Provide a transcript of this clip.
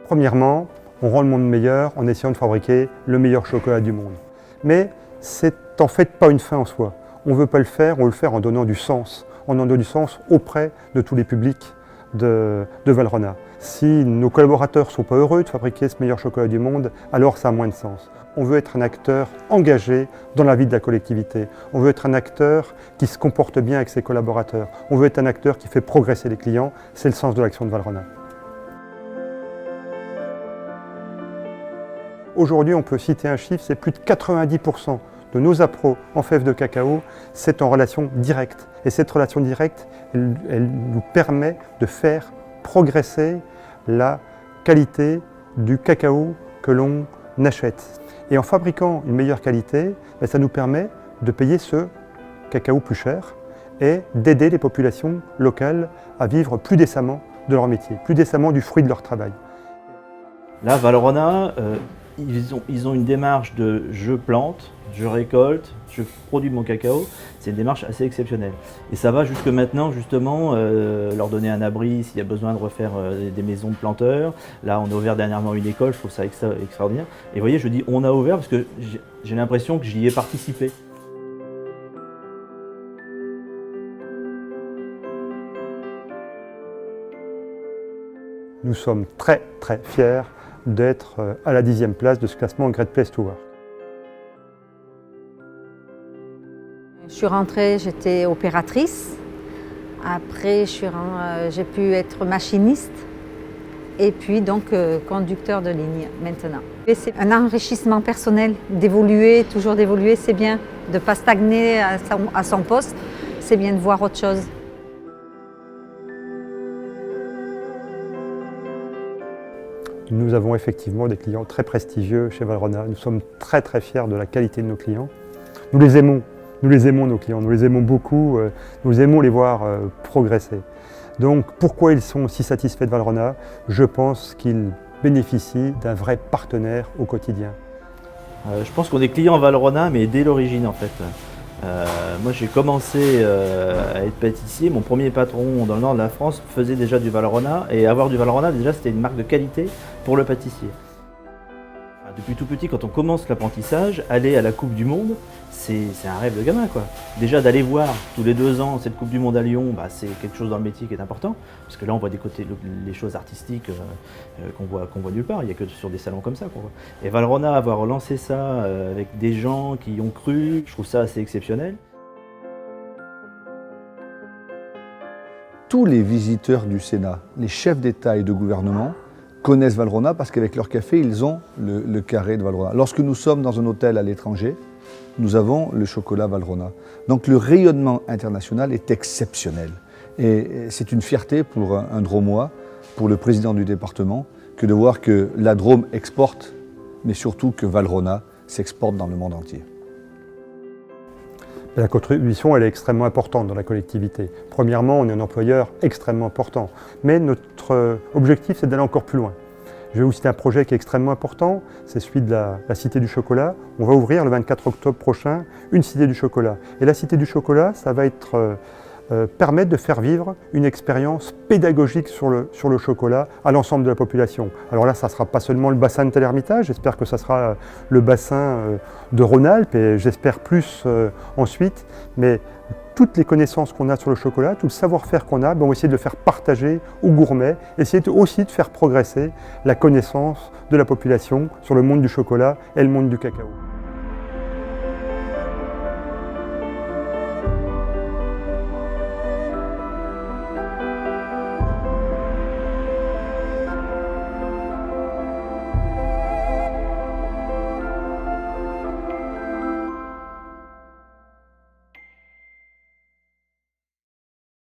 Premièrement, on rend le monde meilleur en essayant de fabriquer le meilleur chocolat du monde. Mais c'est en fait pas une fin en soi. On ne veut pas le faire, on veut le faire en donnant du sens. En donnant du sens auprès de tous les publics de Valrhona. Si nos collaborateurs ne sont pas heureux de fabriquer ce meilleur chocolat du monde, alors ça a moins de sens. On veut être un acteur engagé dans la vie de la collectivité. On veut être un acteur qui se comporte bien avec ses collaborateurs. On veut être un acteur qui fait progresser les clients. C'est le sens de l'action de Valrhona. Aujourd'hui, on peut citer un chiffre, c'est plus de 90% de nos appros en fèves de cacao, c'est en relation directe. Et cette relation directe, elle nous permet de faire progresser la qualité du cacao que l'on achète. Et en fabriquant une meilleure qualité, ça nous permet de payer ce cacao plus cher et d'aider les populations locales à vivre plus décemment de leur métier, plus décemment du fruit de leur travail. Là, Valrhona, ils ont une démarche de je plante, je récolte, je produis mon cacao. C'est une démarche assez exceptionnelle. Et ça va jusque maintenant, justement, leur donner un abri s'il y a besoin de refaire des maisons de planteurs. Là, on a ouvert dernièrement une école, je trouve ça extraordinaire. Et vous voyez, je dis on a ouvert parce que j'ai l'impression que j'y ai participé. Nous sommes très très fiers d'être à la 10e place de ce classement Great Place to Work. Je suis rentrée, j'étais opératrice. Après, j'ai pu être machiniste et puis donc conducteur de ligne maintenant. C'est un enrichissement personnel, d'évoluer, toujours d'évoluer, c'est bien. De ne pas stagner à son poste, c'est bien de voir autre chose. Nous avons effectivement des clients très prestigieux chez Valrhona. Nous sommes très très fiers de la qualité de nos clients. Nous les aimons nos clients, nous les aimons beaucoup, nous aimons les voir progresser. Donc pourquoi ils sont si satisfaits de Valrhona? Je pense qu'ils bénéficient d'un vrai partenaire au quotidien. Je pense qu'on est client Valrhona, mais dès l'origine en fait. Moi j'ai commencé à être pâtissier, mon premier patron dans le nord de la France faisait déjà du Valrhona, et avoir du Valrhona déjà c'était une marque de qualité pour le pâtissier. Depuis tout petit, quand on commence l'apprentissage, aller à la Coupe du Monde, c'est un rêve de gamin quoi. Déjà d'aller voir tous les 2 ans cette Coupe du Monde à Lyon, c'est quelque chose dans le métier qui est important, parce que là on voit les choses artistiques qu'on voit nulle part, il n'y a que sur des salons comme ça qu'on voit. Et Valrhona, avoir lancé ça avec des gens qui y ont cru, je trouve ça assez exceptionnel. Tous les visiteurs du Sénat, les chefs d'État et de gouvernement, connaissent Valrhona parce qu'avec leur café, ils ont le carré de Valrhona. Lorsque nous sommes dans un hôtel à l'étranger, nous avons le chocolat Valrhona. Donc le rayonnement international est exceptionnel. Et c'est une fierté pour un Dromois, pour le président du département, que de voir que la Drôme exporte, mais surtout que Valrhona s'exporte dans le monde entier. La contribution, elle est extrêmement importante dans la collectivité. Premièrement, on est un employeur extrêmement important. Mais notre objectif, c'est d'aller encore plus loin. Je vais vous citer un projet qui est extrêmement important, c'est celui de la Cité du Chocolat. On va ouvrir le 24 octobre prochain une Cité du Chocolat. Et la Cité du Chocolat, ça va permettre de faire vivre une expérience pédagogique sur le chocolat à l'ensemble de la population. Alors là, ça ne sera pas seulement le bassin de Tel-Hermitage, j'espère que ça sera le bassin de Rhône-Alpes et j'espère plus ensuite, mais toutes les connaissances qu'on a sur le chocolat, tout le savoir-faire qu'on a, on va essayer de le faire partager aux gourmets, essayer aussi de faire progresser la connaissance de la population sur le monde du chocolat et le monde du cacao.